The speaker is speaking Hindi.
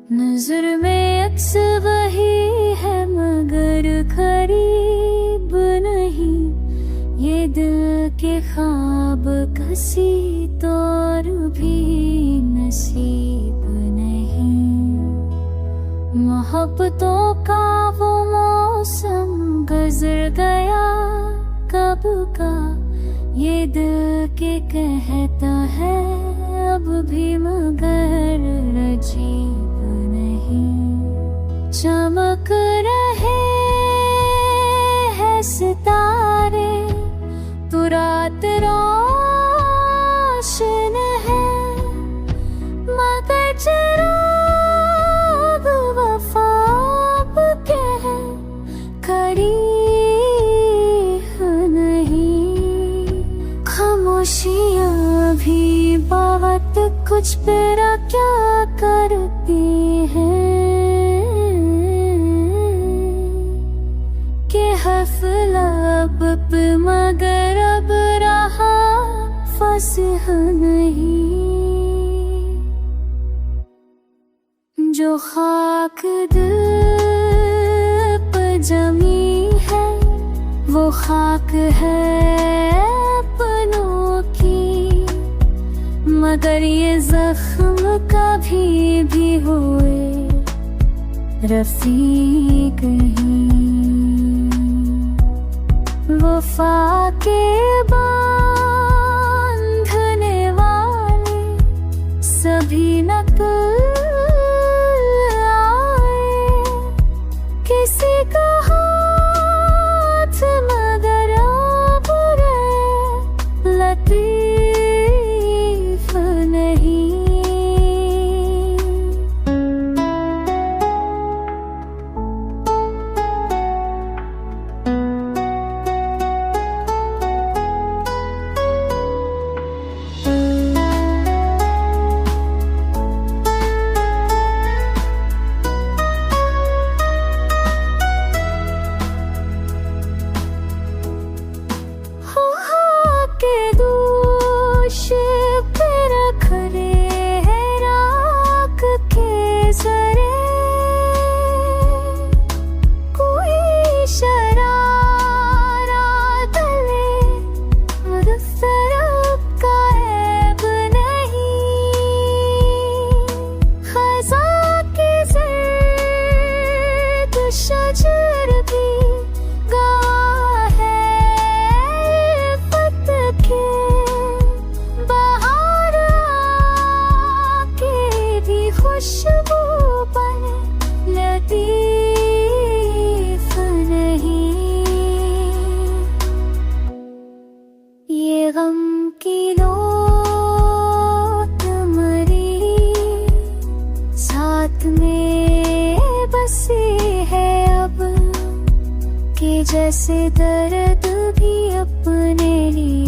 नजर में अक्स वही है मगर करीब नहीं, ये दिल के ख्वाब कसी तौर भी नसीब नहीं। मोहब्बतों का वो मौसम गुजर गया कब का, ये दिल के कहता है अब भी मगर अजीब नहीं। चमक रहे हैं सितारे तो रात रोशन है, मगर चिराग वफा के है करीब नहीं। खामोशियाँ भी बात कुछ तेरा क्या करती हैं कि हर्फ लब पे मगर अब रहा फसह नहीं। जो खाक दिल पर जमी है वो खाक है अपनों की, मगर ये जख्म कभी भी हुए रफीक नहीं। वफा के बांधने वाले सभी नकल आए, किसी का हाथ मगर अब रहे लतीफ नहीं। के दोष पे रख ले राख के जरे, कोई शरारा तले मुदफ़्फ़र का ऐब नहीं। ख़ज़ां की ज़र्द शजर भी गवाह है बाहर आके भी खुशबू बने लतीफ नहीं। ये गम की लोट मरी साथ में बसी है अब, कि जैसे दर्द भी अपने लिए